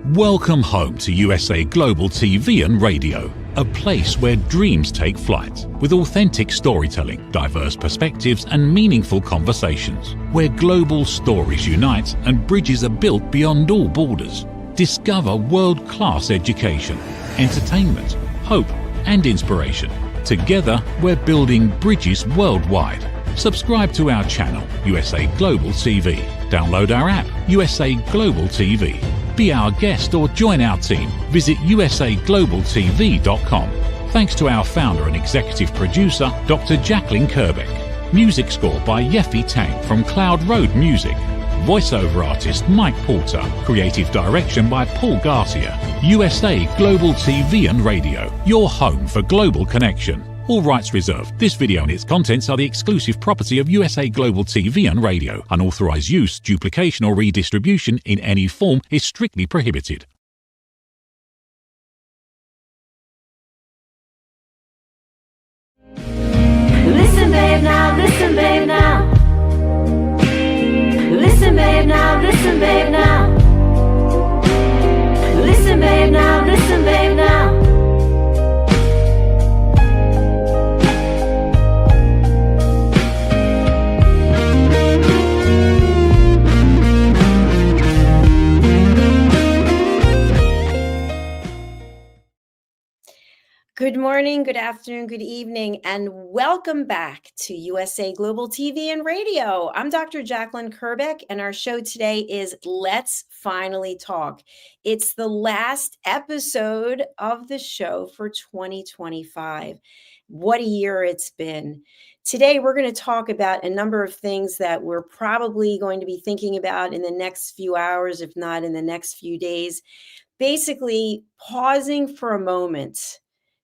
Welcome home to USA Global TV and Radio, a place where dreams take flight, with authentic storytelling, diverse perspectives and meaningful conversations, where global stories unite and bridges are built beyond all borders. Discover world-class education, entertainment, hope and inspiration. Together, we're building bridges worldwide. Subscribe to our channel, USA Global TV. Download our app, USA Global TV. Be our guest or join our team. Visit usaglobaltv.com. Thanks to our founder and executive producer, Dr. Jacalyn Kerbeck. Music score by Yeffy Tang from Cloud Road Music. Voiceover artist Mike Porter. Creative direction by Paul Garcia. USA Global TV and Radio, your home for global connection. All rights reserved. This video and its contents are the exclusive property of USA Global TV and Radio. Unauthorized use, duplication or redistribution in any form is strictly prohibited. Listen, babe, now. Listen, babe, now. Listen, babe, now. Listen, babe, now. Listen, babe, now. Listen, babe, now. Good morning, good afternoon, good evening, and welcome back to USA Global TV and Radio. I'm Dr. Jacalyn Kerbeck, and our show today is Let's Finally Talk. It's the last episode of the show for 2025. What a year it's been. Today, we're going to talk about a number of things that we're probably going to be thinking about in the next few hours, if not in the next few days. Basically, pausing for a moment,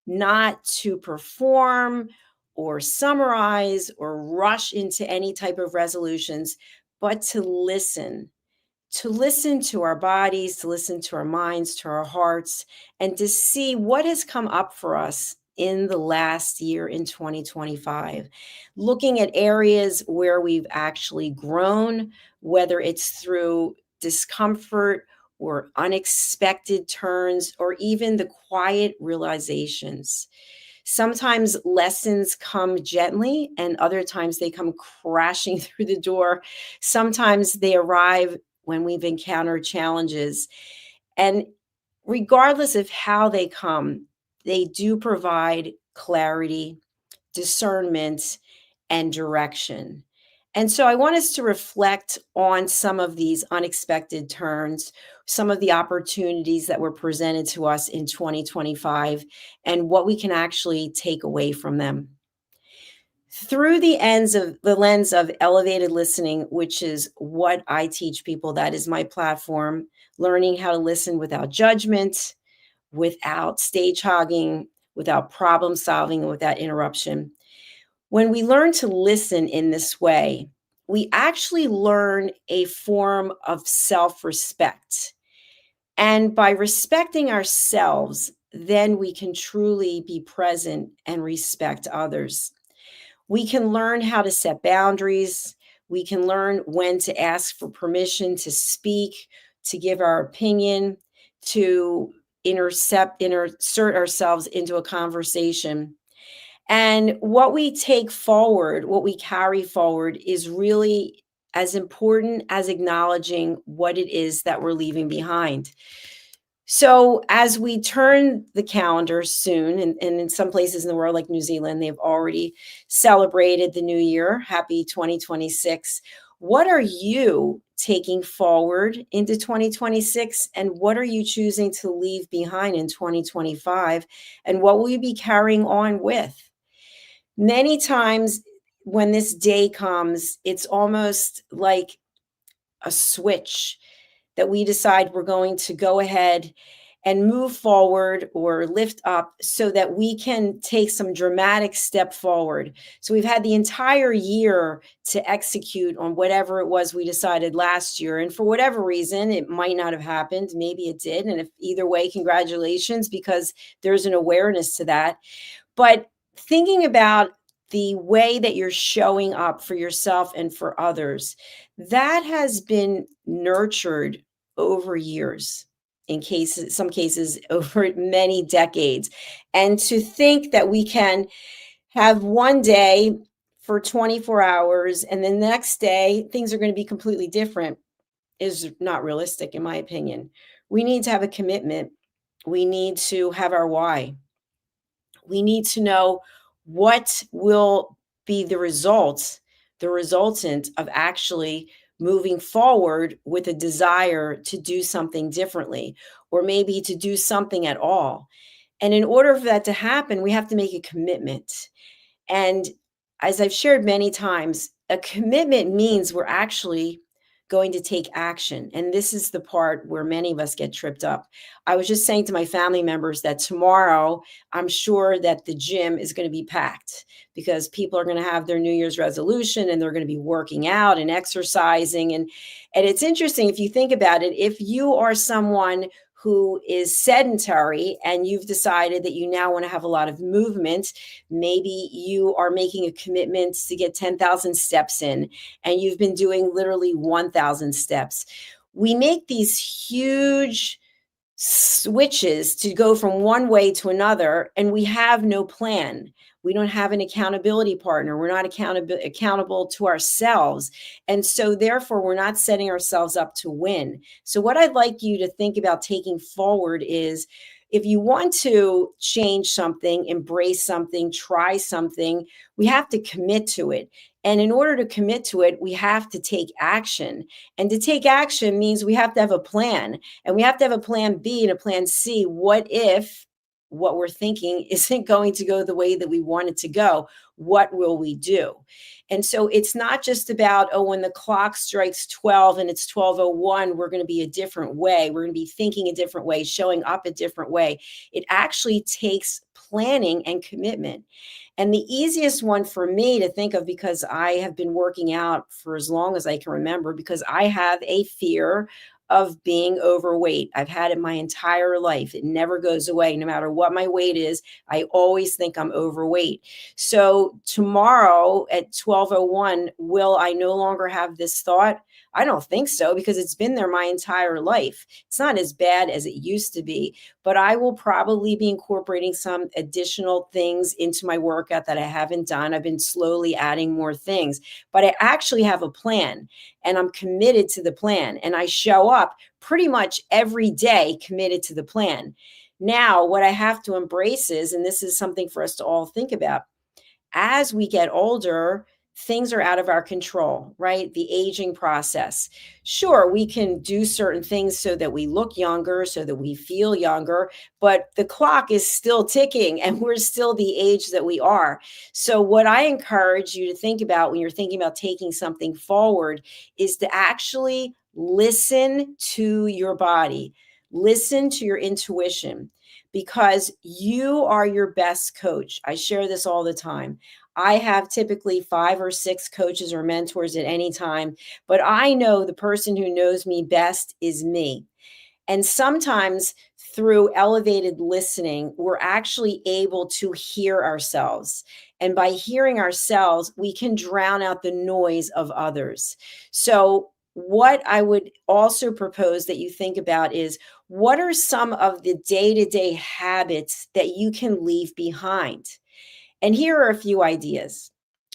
not to perform or summarize or rush into any type of resolutions, but to listen to our bodies, to listen to our minds, to our hearts, and to see what has come up for us in the last year in 2025. Looking at areas where we've actually grown, whether it's through discomfort or unexpected turns, or even the quiet realizations. Sometimes lessons come gently, and other times they come crashing through the door. Sometimes they arrive when we've encountered challenges. And regardless of how they come, they do provide clarity, discernment, and direction. And so I want us to reflect on some of these unexpected turns, some of the opportunities that were presented to us in 2025, and what we can actually take away from them. Through the lens of elevated listening, which is what I teach people, that is my platform, learning how to listen without judgment, without stage hogging, without problem solving, and without interruption. When we learn to listen in this way, we actually learn a form of self-respect. And by respecting ourselves, then we can truly be present and respect others. We can learn how to set boundaries. We can learn when to ask for permission to speak, to give our opinion, to insert ourselves into a conversation. And what we take forward, what we carry forward, is really as important as acknowledging what it is that we're leaving behind. So as we turn the calendar soon, and in some places in the world like New Zealand, they've already celebrated the new year. Happy 2026. What are you taking forward into 2026? And what are you choosing to leave behind in 2025? And what will you be carrying on with? Many times when this day comes, it's almost like a switch that we decide we're going to go ahead and move forward or lift up so that we can take some dramatic step forward. So we've had the entire year to execute on whatever it was we decided last year. And for whatever reason, it might not have happened. Maybe it did. And if either way, congratulations, because there's an awareness to that. But thinking about the way that you're showing up for yourself and for others, that has been nurtured over years. some cases over many decades. And to think that we can have one day for 24 hours and the next day things are going to be completely different is not realistic, in my opinion. We need to have a commitment. We need to have our why. We need to know what will be the results, the resultant of actually moving forward with a desire to do something differently, or maybe to do something at all. And in order for that to happen, we have to make a commitment. And as I've shared many times, a commitment means we're actually going to take action. And this is the part where many of us get tripped up. I was just saying to my family members that tomorrow, I'm sure that the gym is going to be packed because people are going to have their New Year's resolution and they're going to be working out and exercising. And it's interesting if you think about it, if you are someone who is sedentary and you've decided that you now want to have a lot of movement, maybe you are making a commitment to get 10,000 steps in and you've been doing literally 1,000 steps. We make these huge switches to go from one way to another and we have no plan. We don't have an accountability partner. We're not accountable to ourselves. And so therefore, we're not setting ourselves up to win. So what I'd like you to think about taking forward is if you want to change something, embrace something, try something, we have to commit to it. And in order to commit to it, we have to take action. And to take action means we have to have a plan. And we have to have a plan B and a plan C. What if what we're thinking isn't going to go the way that we want it to go? What will we do? And so it's not just about, oh, when the clock strikes 12 and it's 12:01, we're going to be a different way. We're going to be thinking a different way, showing up a different way. It actually takes planning and commitment. And the easiest one for me to think of, because I have been working out for as long as I can remember, because I have a fear of being overweight. I've had it my entire life. It never goes away. No matter what my weight is, I always think I'm overweight. So tomorrow at 12:01, will I no longer have this thought? I don't think so, because it's been there my entire life. It's not as bad as it used to be, but I will probably be incorporating some additional things into my workout that I haven't done. I've been slowly adding more things, but I actually have a plan and I'm committed to the plan. And I show up pretty much every day committed to the plan. Now, what I have to embrace is, and this is something for us to all think about, as we get older, things are out of our control, right? The aging process. Sure, we can do certain things so that we look younger, so that we feel younger, but the clock is still ticking and we're still the age that we are. So what I encourage you to think about when you're thinking about taking something forward is to actually listen to your body, listen to your intuition, because you are your best coach. I share this all the time. I have typically 5 or 6 coaches or mentors at any time, but I know the person who knows me best is me. And sometimes through elevated listening, we're actually able to hear ourselves. And by hearing ourselves, we can drown out the noise of others. So what I would also propose that you think about is, what are some of the day-to-day habits that you can leave behind? And here are a few ideas.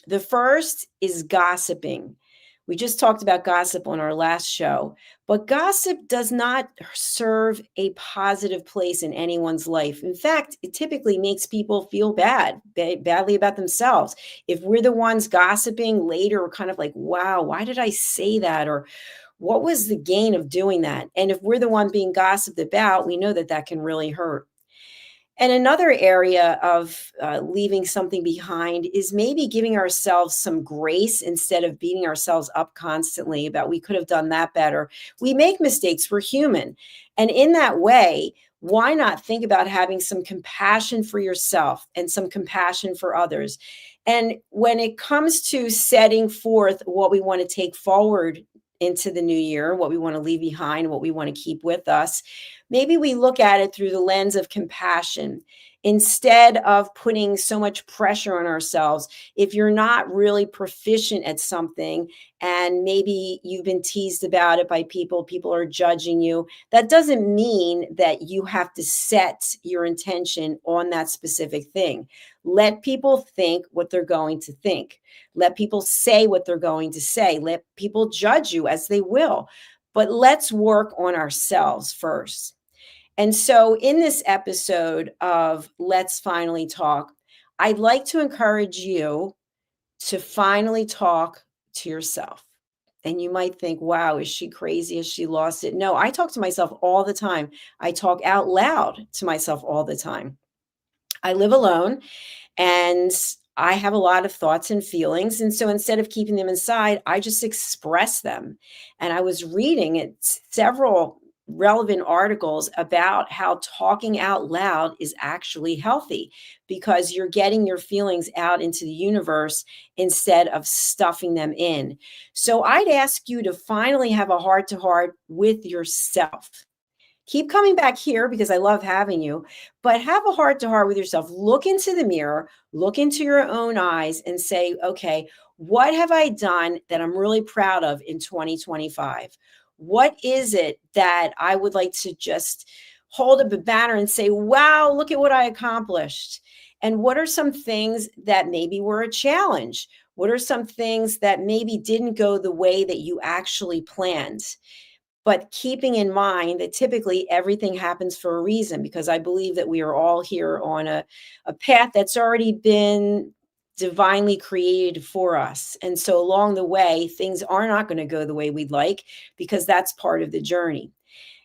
The first is gossiping. We just talked about gossip on our last show, but gossip does not serve a positive place in anyone's life. In fact, it typically makes people feel badly about themselves. If we're the ones gossiping later, we're kind of like, wow, why did I say that? Or what was the gain of doing that? And if we're the one being gossiped about, we know that that can really hurt. And another area of leaving something behind is maybe giving ourselves some grace instead of beating ourselves up constantly about we could have done that better. We make mistakes. We're human. And in that way, why not think about having some compassion for yourself and some compassion for others? And when it comes to setting forth what we want to take forward into the new year, what we want to leave behind, what we want to keep with us, maybe we look at it through the lens of compassion. instead of putting so much pressure on ourselves. If you're not really proficient at something and maybe you've been teased about it by people, people are judging you, that doesn't mean that you have to set your intention on that specific thing. Let people think what they're going to think. Let people say what they're going to say. Let people judge you as they will. But let's work on ourselves first. And so, in this episode of Let's Finally Talk, I'd like to encourage you to finally talk to yourself. And you might think, wow, is she crazy? Has she lost it? No, I talk to myself all the time. I talk out loud to myself all the time. I live alone and I have a lot of thoughts and feelings. And so instead of keeping them inside, I just express them. And I was reading several relevant articles about how talking out loud is actually healthy because you're getting your feelings out into the universe instead of stuffing them in. So I'd ask you to finally have a heart to heart with yourself. Keep coming back here because I love having you, but have a heart to heart with yourself. Look into the mirror, look into your own eyes and say, okay, what have I done that I'm really proud of in 2025? What is it that I would like to just hold up a banner and say, wow, look at what I accomplished? And what are some things that maybe were a challenge? What are some things that maybe didn't go the way that you actually planned? But keeping in mind that typically everything happens for a reason, because I believe that we are all here on a path that's already been divinely created for us. And so along the way, things are not going to go the way we'd like because that's part of the journey.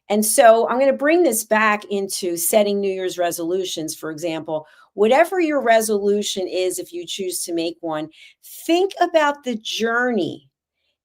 And so I'm going to bring this back into setting New Year's resolutions, for example. Whatever your resolution is, if you choose to make one, think about the journey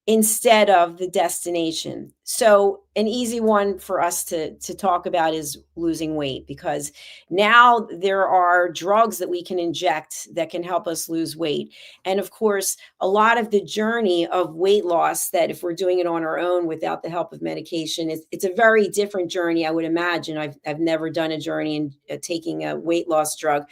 instead of the destination. So an easy one for us to talk about is losing weight, because now there are drugs that we can inject that can help us lose weight. And of course, a lot of the journey of weight loss, that if we're doing it on our own without the help of medication, it's a very different journey, I would imagine. I've never done a journey in taking a weight loss drug,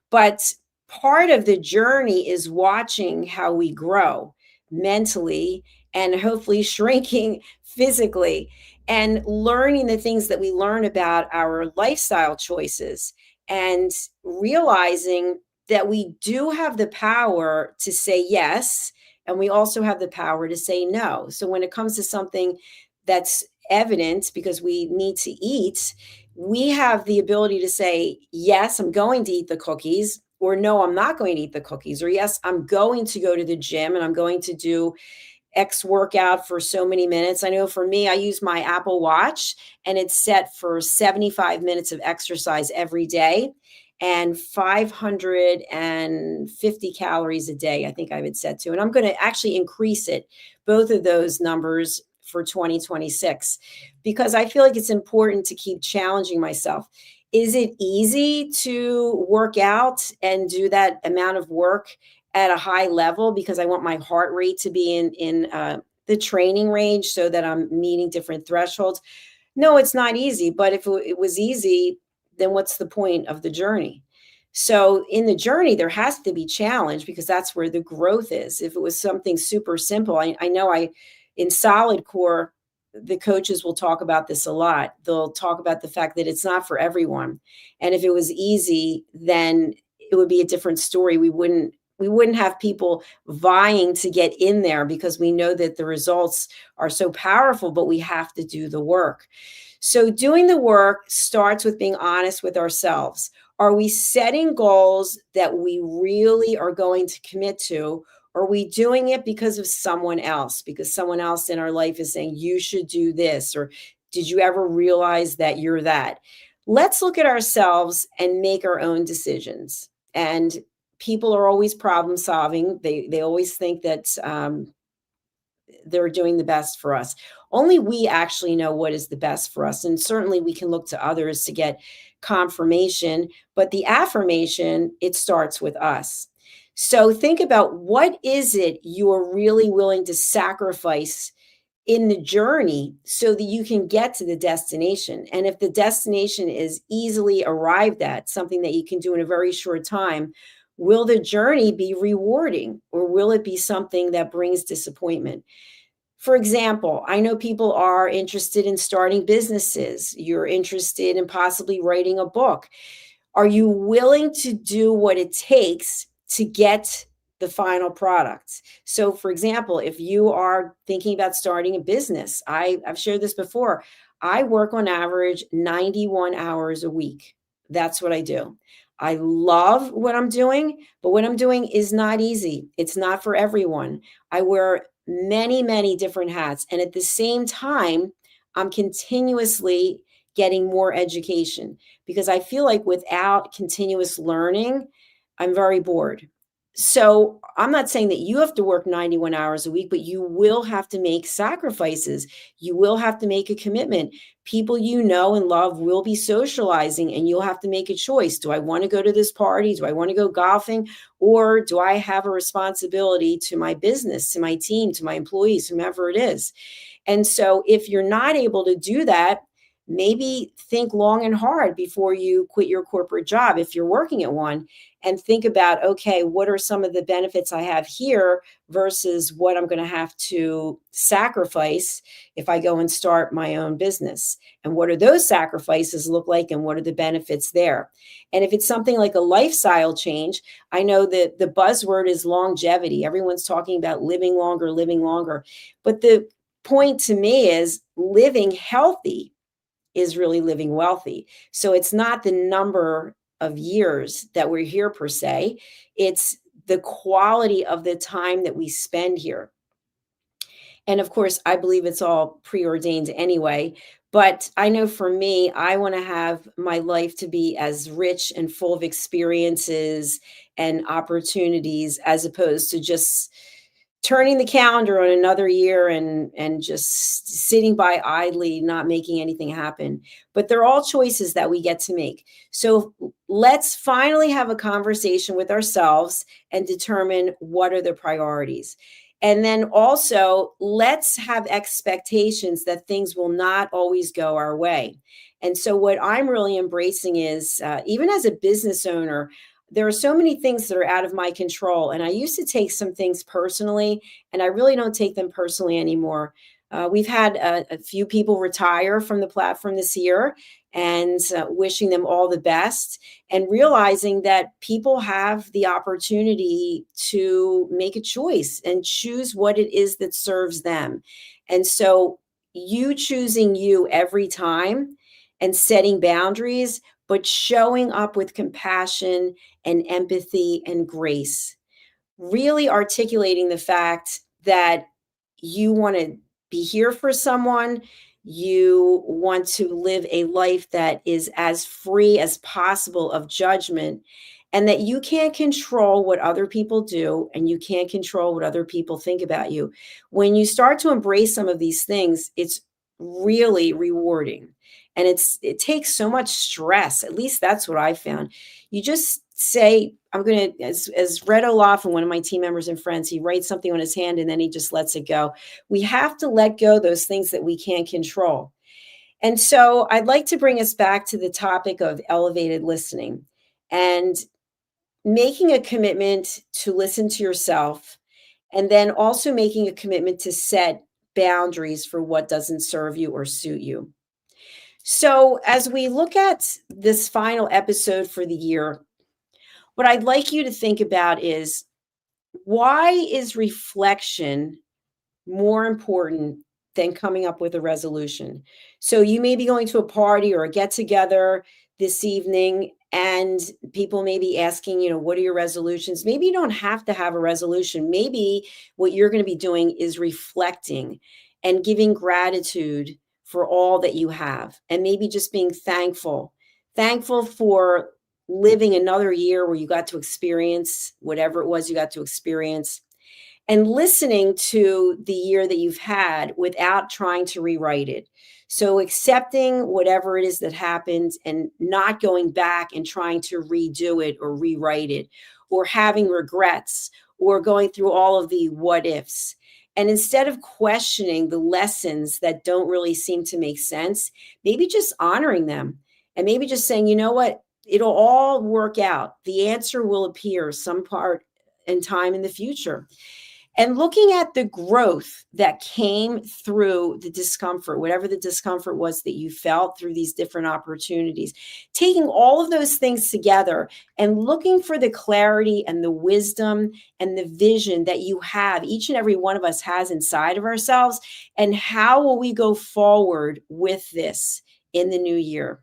but part of the journey is watching how we grow mentally and hopefully shrinking physically, and learning the things that we learn about our lifestyle choices, and realizing that we do have the power to say yes, and we also have the power to say no. So when it comes to something that's evident because we need to eat, we have the ability to say, yes, I'm going to eat the cookies, or no, I'm not going to eat the cookies, or yes, I'm going to go to the gym and I'm going to do X workout for so many minutes. I know for me, I use my Apple Watch and it's set for 75 minutes of exercise every day and 550 calories a day, I think I have it set to. And I'm going to actually increase it, both of those numbers, for 2026, because I feel like it's important to keep challenging myself. Is it easy to work out and do that amount of work at a high level because I want my heart rate to be in the training range so that I'm meeting different thresholds? No, it's not easy. But if it was easy, then what's the point of the journey? So in the journey, there has to be challenge because that's where the growth is. If it was something super simple, I know in solid core, the coaches will talk about this a lot. They'll talk about the fact that it's not for everyone. And if it was easy, then it would be a different story. We wouldn't have people vying to get in there because we know that the results are so powerful, but we have to do the work. So doing the work starts with being honest with ourselves. Are we setting goals that we really are going to commit to? Or are we doing it because of someone else? Because someone else in our life is saying, you should do this. Or did you ever realize that you're that? Let's look at ourselves and make our own decisions. And people are always problem solving. They always think that they're doing the best for us. Only we actually know what is the best for us. And certainly we can look to others to get confirmation, but the affirmation, it starts with us. So think about, what is it you're really willing to sacrifice in the journey so that you can get to the destination. And if the destination is easily arrived at, something that you can do in a very short time, will the journey be rewarding or will it be something that brings disappointment? For example, I know people are interested in starting businesses. You're interested in possibly writing a book. Are you willing to do what it takes to get the final product? So, for example, if you are thinking about starting a business, I've shared this before. I work on average 91 hours a week. That's what I do. I love what I'm doing, but what I'm doing is not easy. It's not for everyone. I wear many, many different hats. And at the same time, I'm continuously getting more education because I feel like without continuous learning, I'm very bored. So I'm not saying that you have to work 91 hours a week, but you will have to make sacrifices. You will have to make a commitment. People you know and love will be socializing, and you'll have to make a choice. Do I want to go to this party? Do I want to go golfing? Or do I have a responsibility to my business, to my team, to my employees, whomever it is? And so if you're not able to do that, maybe think long and hard before you quit your corporate job if you're working at one, and think about, okay, what are some of the benefits I have here versus what I'm going to have to sacrifice if I go and start my own business? And what do those sacrifices look like, and what are the benefits there? And if it's something like a lifestyle change, I know that the buzzword is longevity. Everyone's talking about living longer, living longer. But the point to me is living healthy is really living wealthy. So it's not the number of years that we're here per se, it's the quality of the time that we spend here. And of course, I believe it's all preordained anyway. But I know for me, I want to have my life to be as rich and full of experiences and opportunities as opposed to just turning the calendar on another year and just sitting by idly not making anything happen. But they're all choices that we get to make. So let's finally have a conversation with ourselves and determine what are the priorities. And then also, let's have expectations that things will not always go our way. And so what I'm really embracing is, even as a business owner, there are so many things that are out of my control. And I used to take some things personally, and I really don't take them personally anymore. We've had a few people retire from the platform this year, and wishing them all the best, and realizing that people have the opportunity to make a choice and choose what it is that serves them. And so you choosing you every time and setting boundaries, but showing up with compassion and empathy and grace, really articulating the fact that you want to be here for someone, you want to live a life that is as free as possible of judgment, and that you can't control what other people do and you can't control what other people think about you. When you start to embrace some of these things, it's really rewarding. And it takes so much stress. At least that's what I found. You just say, I'm going to, as Red Olaf, one of my team members and friends, he writes something on his hand and then he just lets it go. We have to let go those things that we can't control. And so I'd like to bring us back to the topic of elevated listening and making a commitment to listen to yourself, and then also making a commitment to set boundaries for what doesn't serve you or suit you. So, as we look at this final episode for the year, what I'd like you to think about is, why is reflection more important than coming up with a resolution? So you may be going to a party or a get together this evening, and people may be asking, what are your resolutions? Maybe you don't have to have a resolution. Maybe what you're going to be doing is reflecting and giving gratitude for all that you have, and maybe just being thankful for living another year where you got to experience whatever it was you got to experience, and listening to the year that you've had without trying to rewrite it. So accepting whatever it is that happened and not going back and trying to redo it or rewrite it, or having regrets, or going through all of the what ifs. And instead of questioning the lessons that don't really seem to make sense, maybe just honoring them and maybe just saying, you know what, it'll all work out. The answer will appear some part in time in the future. And looking at the growth that came through the discomfort, whatever the discomfort was that you felt through these different opportunities, taking all of those things together and looking for the clarity and the wisdom and the vision that you have, each and every one of us has inside of ourselves, and how will we go forward with this in the new year?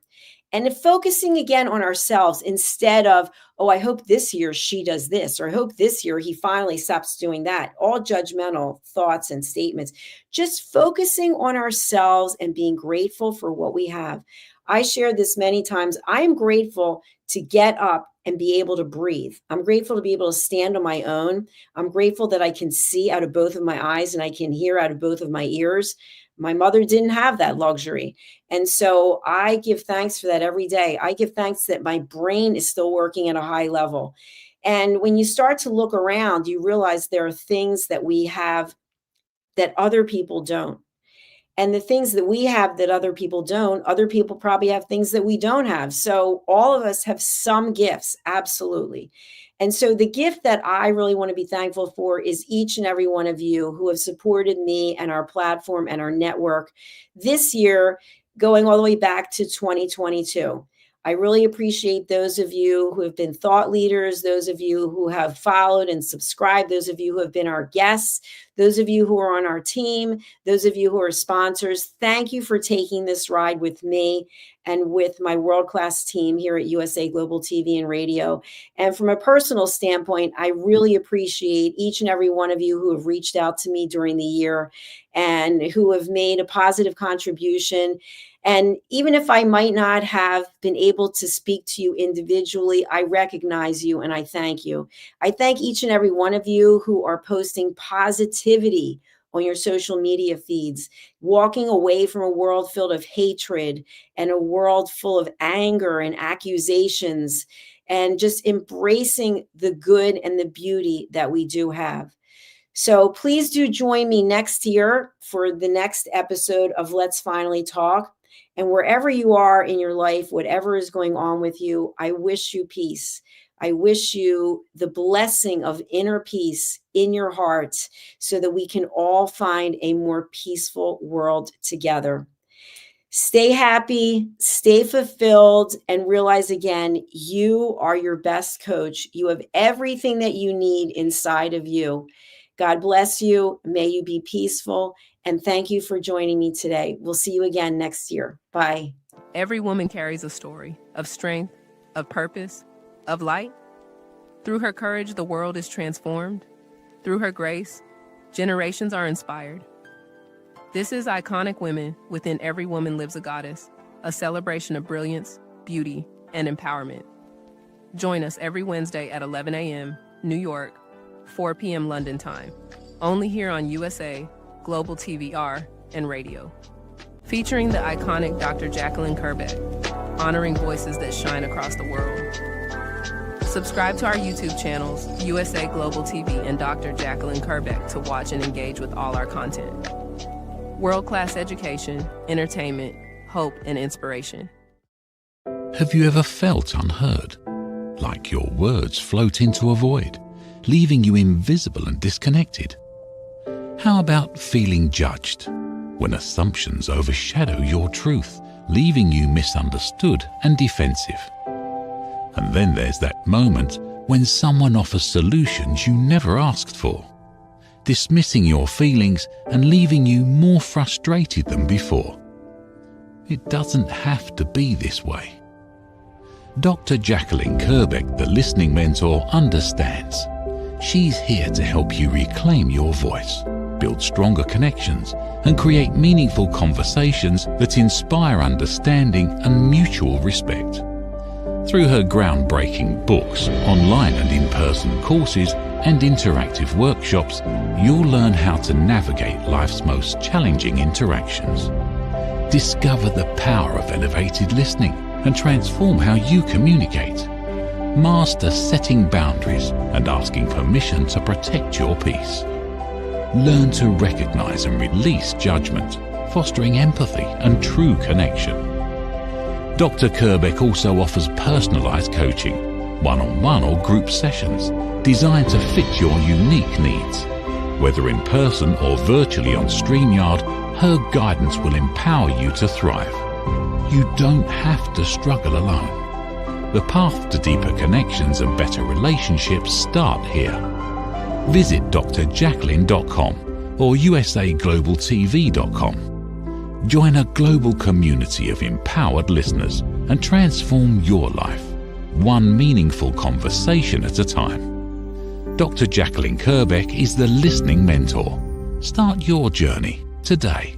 And focusing again on ourselves instead of, oh, I hope this year she does this, or I hope this year he finally stops doing that. All judgmental thoughts and statements. Just focusing on ourselves and being grateful for what we have. I shared this many times. I am grateful to get up and be able to breathe. I'm grateful to be able to stand on my own. I'm grateful that I can see out of both of my eyes and I can hear out of both of my ears. My mother didn't have that luxury. And so I give thanks for that every day. I give thanks that my brain is still working at a high level. And when you start to look around, you realize there are things that we have that other people don't. And the things that we have that other people don't, other people probably have things that we don't have. So all of us have some gifts, absolutely. And so the gift that I really want to be thankful for is each and every one of you who have supported me and our platform and our network this year, going all the way back to 2022. I really appreciate those of you who have been thought leaders, those of you who have followed and subscribed, those of you who have been our guests, those of you who are on our team, those of you who are sponsors. Thank you for taking this ride with me and with my world-class team here at USA Global TV and Radio. And from a personal standpoint, I really appreciate each and every one of you who have reached out to me during the year and who have made a positive contribution. And even if I might not have been able to speak to you individually, I recognize you and I thank you. I thank each and every one of you who are posting positivity on your social media feeds, walking away from a world filled of hatred and a world full of anger and accusations, and just embracing the good and the beauty that we do have. So please do join me next year for the next episode of Let's Finally Talk. And wherever you are in your life, whatever is going on with you, I wish you peace. I wish you the blessing of inner peace in your heart so that we can all find a more peaceful world together. Stay happy, stay fulfilled, and realize again, you are your best coach. You have everything that you need inside of you. God bless you. May you be peaceful. And thank you for joining me today. We'll see you again next year. Bye. Every woman carries a story of strength, of purpose, of light. Through her courage, the world is transformed. Through her grace, generations are inspired. This is Iconic Women. Within every woman lives a goddess, a celebration of brilliance, beauty, and empowerment. Join us every Wednesday at 11 a.m. New York, 4 p.m. London time. Only here on USA Global TVR and Radio. Featuring the iconic Dr. Jacalyn Kerbeck, honoring voices that shine across the world. Subscribe to our YouTube channels, USA Global TV and Dr. Jacalyn Kerbeck, to watch and engage with all our content. World-class education, entertainment, hope, and inspiration. Have you ever felt unheard? Like your words float into a void, leaving you invisible and disconnected? How about feeling judged, when assumptions overshadow your truth, leaving you misunderstood and defensive? And then there's that moment when someone offers solutions you never asked for, dismissing your feelings and leaving you more frustrated than before. It doesn't have to be this way. Dr. Jacalyn Kerbeck, the listening mentor, understands. She's here to help you reclaim your voice, build stronger connections, and create meaningful conversations that inspire understanding and mutual respect. Through her groundbreaking books, online and in-person courses, and interactive workshops, you'll learn how to navigate life's most challenging interactions. Discover the power of elevated listening and transform how you communicate. Master setting boundaries and asking permission to protect your peace. Learn to recognize and release judgment, fostering empathy and true connection. Dr. Kerbeck also offers personalized coaching, one-on-one or group sessions designed to fit your unique needs. Whether in person or virtually on StreamYard, her guidance will empower you to thrive. You don't have to struggle alone. The path to deeper connections and better relationships start here. Visit drjacalyn.com or usaglobaltv.com. Join a global community of empowered listeners and transform your life, one meaningful conversation at a time. Dr. Jacalyn Kerbeck is the listening mentor. Start your journey today.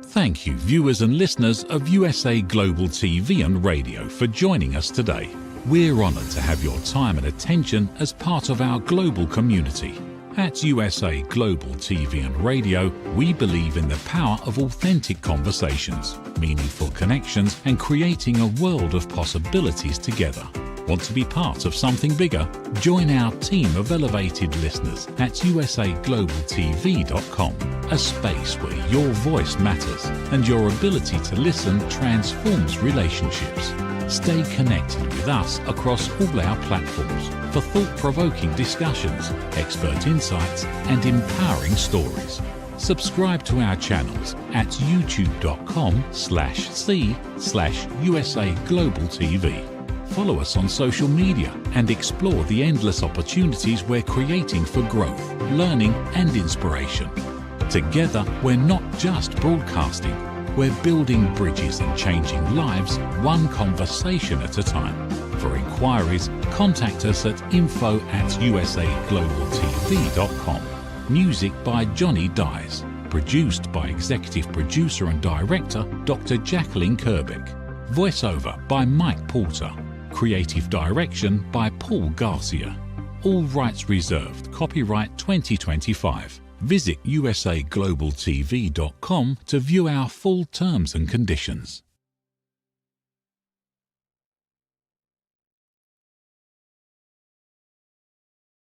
Thank you, viewers and listeners of USA Global TV and Radio, for joining us today. We're honored to have your time and attention as part of our global community. At USA Global TV and Radio, we believe in the power of authentic conversations, meaningful connections, and creating a world of possibilities together. Want to be part of something bigger? Join our team of elevated listeners at usaglobaltv.com, a space where your voice matters and your ability to listen transforms relationships. Stay connected with us across all our platforms for thought-provoking discussions, expert insights, and empowering stories. Subscribe to our channels at youtube.com/c/USAGlobalTV. Follow us on social media and explore the endless opportunities we're creating for growth, learning, and inspiration. Together, we're not just broadcasting, we're building bridges and changing lives, one conversation at a time. For inquiries, contact us at info@usaglobaltv.com. Music by Johnny Dies. Produced by Executive Producer and Director Dr. Jacalyn Kerbeck. Voiceover by Mike Porter. Creative Direction by Paul Garcia. All rights reserved. Copyright 2025. Visit usaglobaltv.com to view our full terms and conditions.